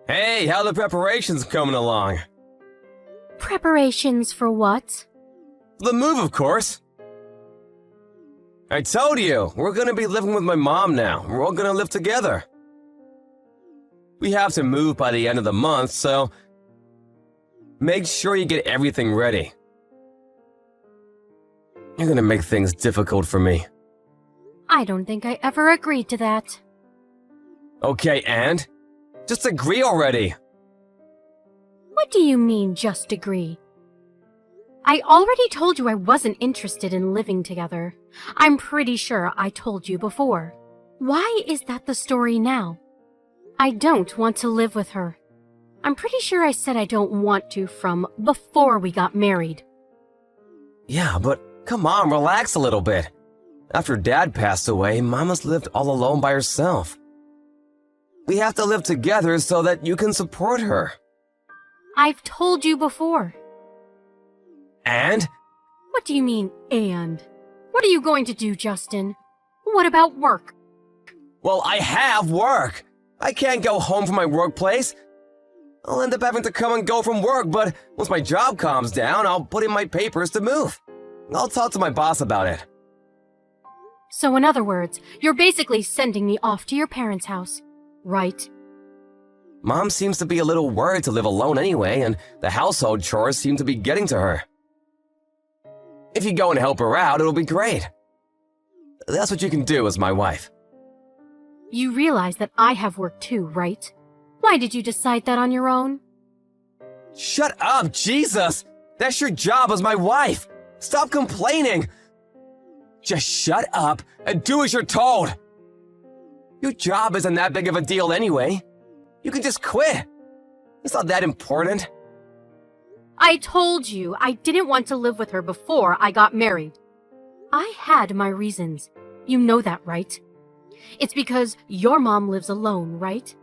Hey, how the preparations coming along? Preparations for what? The move, of course. I told you, we're gonna be living with my mom now. We're all gonna live together. We have to move by the end of the month, so make sure you get everything ready. You're gonna make things difficult for me. I don't think I ever agreed to that. Okay, and? Just agree already. What do you mean, just agree? I already told you I wasn't interested in living together. I'm pretty sure I told you before. Why is that the story now? I don't want to live with her. I'm pretty sure I said I don't want to from before we got married. Yeah, but come on, relax a little bit. After Dad passed away, Mama's lived all alone by herself. We have to live together so that you can support her. I've told you before. And? What do you mean, and? What are you going to do, Justin? What about work? Well, I have work. I can't go home from my workplace. I'll end up having to come and go from work, but once my job calms down, I'll put in my papers to move. I'll talk to my boss about it. So in other words, you're basically sending me off to your parents' house, right? Mom seems to be a little worried to live alone anyway, and the household chores seem to be getting to her. If you go and help her out, it'll be great. That's what you can do as my wife. You realize that I have work too, right? Why did you decide that on your own? Shut up, Jesus! That's your job as my wife! Stop complaining! Just shut up and do as you're told! Your job isn't that big of a deal anyway. You can just quit. It's not that important. I told you I didn't want to live with her before I got married. I had my reasons. You know that, right? It's because your mom lives alone, right?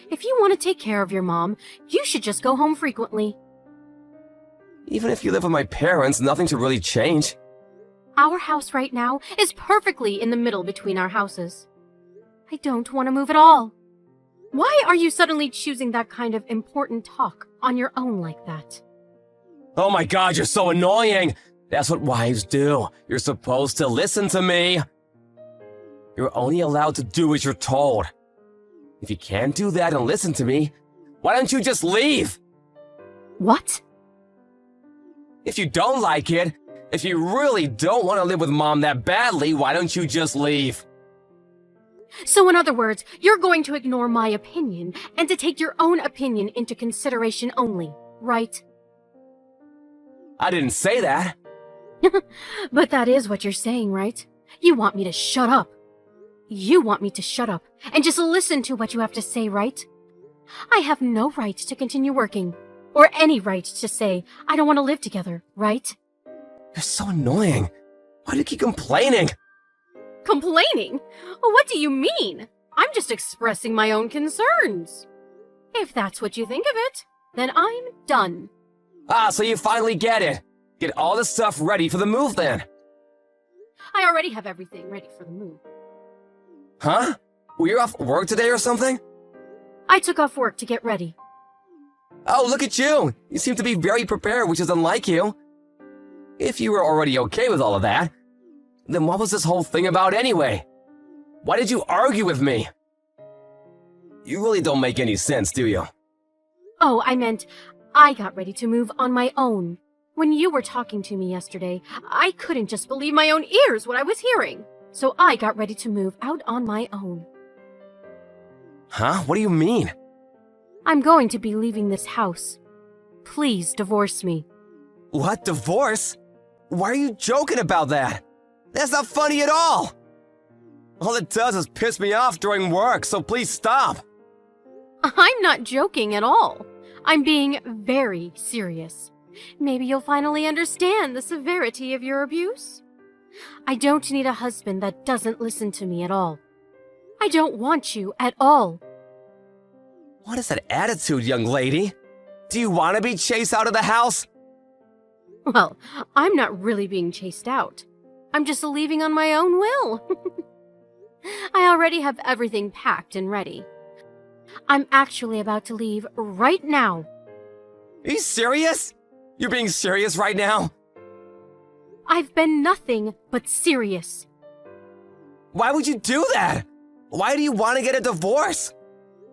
If you want to take care of your mom, you should just go home frequently. Even if you live with my parents, nothing should really change. Our house right now is perfectly in the middle between our houses. I don't want to move at all. Why are you suddenly choosing that kind of important talk on your own like that? Oh my God, you're so annoying! That's what wives do. You're supposed to listen to me. You're only allowed to do as you're told. If you can't do that and listen to me, why don't you just leave? What? If you don't like it, if you really don't want to live with Mom that badly, why don't you just leave? So in other words, you're going to ignore my opinion and to take your own opinion into consideration only, right? I didn't say that. But that is what you're saying, right? You want me to shut up. You want me to shut up and just listen to what you have to say, right? I have no right to continue working, or any right to say I don't want to live together, right? You're so annoying. Why do you keep complaining? Complaining? What do you mean? I'm just expressing my own concerns. If that's what you think of it, then I'm done. Ah, so you finally get it. Get all the stuff ready for the move then. I already have everything ready for the move. Huh? Were you off work today or something? I took off work to get ready. Oh, look at you. You seem to be very prepared, which is unlike you. If you were already okay with all of that, then what was this whole thing about anyway? Why did you argue with me? You really don't make any sense, do you? Oh, I meant I got ready to move on my own. When you were talking to me yesterday, I couldn't just believe my own ears what I was hearing. So I got ready to move out on my own. Huh? What do you mean? I'm going to be leaving this house. Please divorce me. What, divorce? Why are you joking about that? That's not funny at all! All it does is piss me off during work, so please stop! I'm not joking at all. I'm being very serious. Maybe you'll finally understand the severity of your abuse. I don't need a husband that doesn't listen to me at all. I don't want you at all. What is that attitude, young lady? Do you want to be chased out of the house? Well, I'm not really being chased out. I'm just leaving on my own will. I already have everything packed and ready. I'm actually about to leave right now. Are you serious? You're being serious right now? I've been nothing but serious. Why would you do that? Why do you want to get a divorce?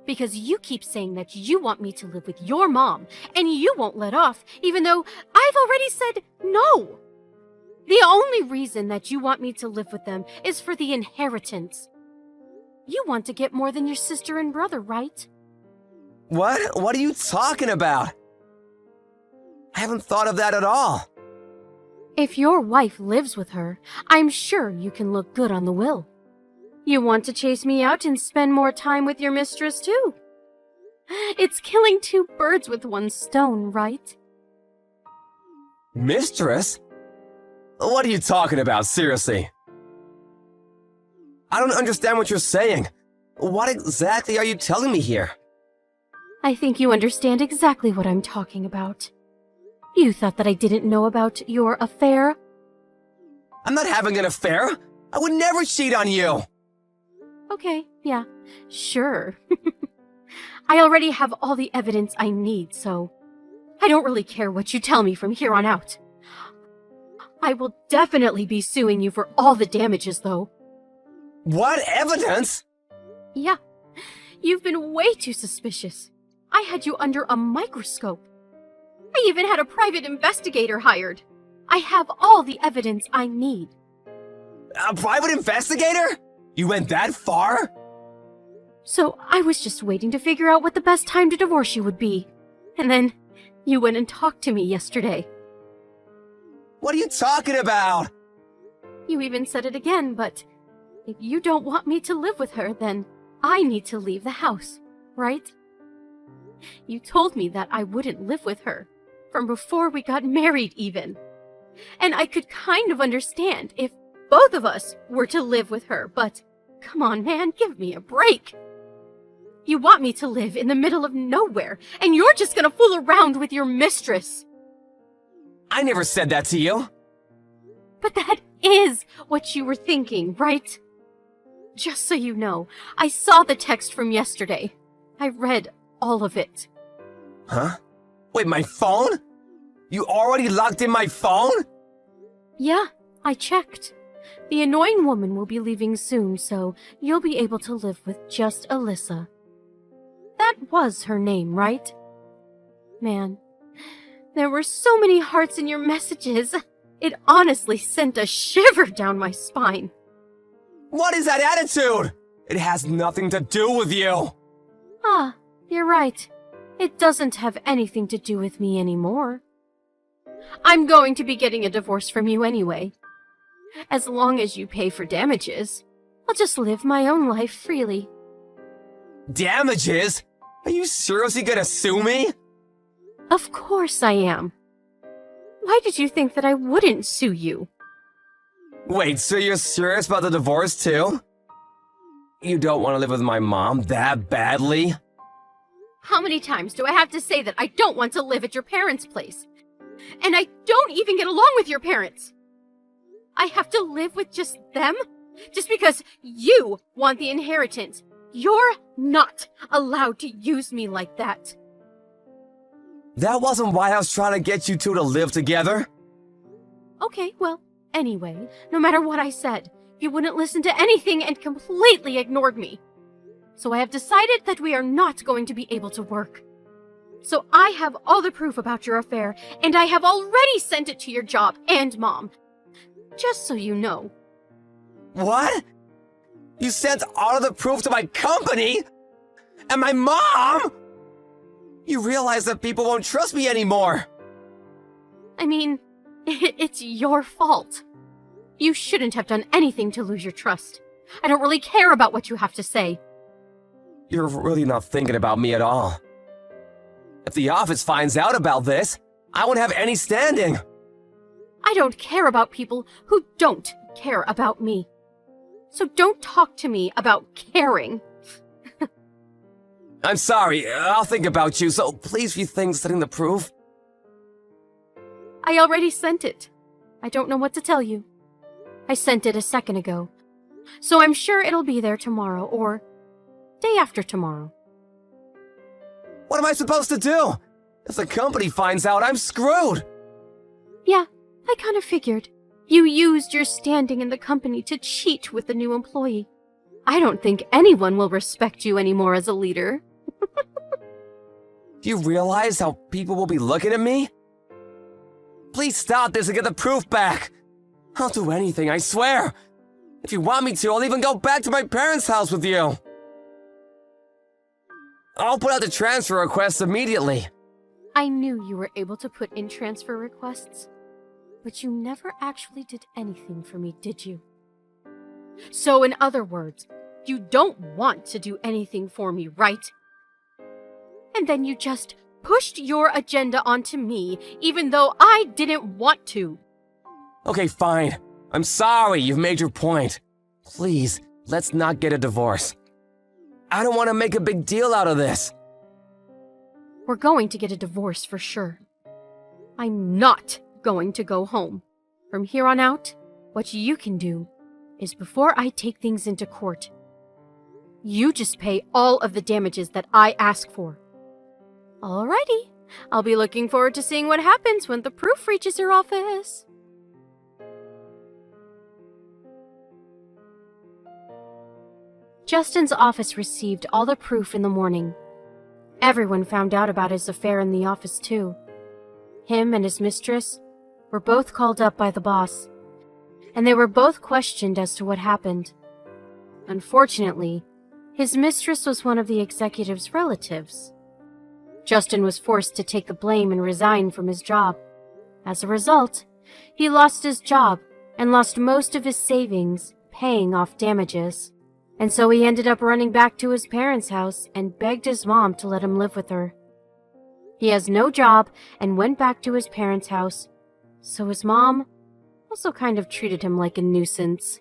Because you keep saying that you want me to live with your mom, and you won't let off, even though I've already said no. The only reason that you want me to live with them is for the inheritance. You want to get more than your sister and brother, right? What? What are you talking about? I haven't thought of that at all. If your wife lives with her, I'm sure you can look good on the will. You want to chase me out and spend more time with your mistress, too. It's killing two birds with one stone, right? Mistress? What are you talking about, seriously? I don't understand what you're saying. What exactly are you telling me here? I think you understand exactly what I'm talking about. You thought that I didn't know about your affair? I'm not having an affair. I would never cheat on you. Okay, yeah, sure. I already have all the evidence I need, so I don't really care what you tell me from here on out. I will definitely be suing you for all the damages, though. What evidence? Yeah, you've been way too suspicious. I had you under a microscope. I even had a private investigator hired. I have all the evidence I need. A private investigator? You went that far? So I was just waiting to figure out what the best time to divorce you would be. And then you went and talked to me yesterday. What are you talking about? You even said it again, but if you don't want me to live with her, then I need to leave the house, right? You told me that I wouldn't live with her, from before we got married even. And I could kind of understand if both of us were to live with her, but come on, man, give me a break. You want me to live in the middle of nowhere, and you're just gonna fool around with your mistress. I never said that to you. But that is what you were thinking, right? Just so you know, I saw the text from yesterday. I read all of it. Huh? Wait, my phone? You already locked in my phone? Yeah, I checked. The annoying woman will be leaving soon, so you'll be able to live with just Alyssa. That was her name, right? Man, there were so many hearts in your messages. It honestly sent a shiver down my spine. What is that attitude? It has nothing to do with you. Ah, you're right. It doesn't have anything to do with me anymore. I'm going to be getting a divorce from you anyway. As long as you pay for damages, I'll just live my own life freely. Damages? Are you seriously gonna sue me? Of course I am. Why did you think that I wouldn't sue you? Wait, so you're serious about the divorce too? You don't want to live with my mom that badly? How many times do I have to say that I don't want to live at your parents' place? And I don't even get along with your parents. I have to live with just them? Just because you want the inheritance. You're not allowed to use me like that. That wasn't why I was trying to get you two to live together. Okay, well, anyway, no matter what I said, you wouldn't listen to anything and completely ignored me. So I have decided that we are not going to be able to work. So I have all the proof about your affair, and I have already sent it to your job and mom. Just so you know. What? You sent all of the proof to my company? And my mom? You realize that people won't trust me anymore. I mean, it's your fault. You shouldn't have done anything to lose your trust. I don't really care about what you have to say. You're really not thinking about me at all. If the office finds out about this, I won't have any standing. I don't care about people who don't care about me. So don't talk to me about caring. I'm sorry, I'll think about you, so please rethink sending the proof. I already sent it. I don't know what to tell you. I sent it a second ago. So I'm sure it'll be there tomorrow or day after tomorrow. What am I supposed to do? If the company finds out, I'm screwed. Yeah, I kind of figured. You used your standing in the company to cheat with the new employee. I don't think anyone will respect you anymore as a leader. Do you realize how people will be looking at me? Please stop this and get the proof back. I'll do anything, I swear. If you want me to, I'll even go back to my parents' house with you. I'll put out the transfer request immediately. I knew you were able to put in transfer requests, but you never actually did anything for me, did you? So in other words, you don't want to do anything for me, right? And then you just pushed your agenda onto me, even though I didn't want to. Okay, fine. I'm sorry you've made your point. Please, let's not get a divorce. I don't want to make a big deal out of this. We're going to get a divorce for sure. I'm not going to go home. From here on out, what you can do is before I take things into court, you just pay all of the damages that I ask for. Alrighty, I'll be looking forward to seeing what happens when the proof reaches your office. Justin's office received all the proof in the morning. Everyone found out about his affair in the office too. Him and his mistress were both called up by the boss, and they were both questioned as to what happened. Unfortunately, his mistress was one of the executive's relatives. Justin was forced to take the blame and resign from his job. As a result, he lost his job and lost most of his savings paying off damages. And so he ended up running back to his parents' house and begged his mom to let him live with her. He has no job and went back to his parents' house, so his mom also kind of treated him like a nuisance.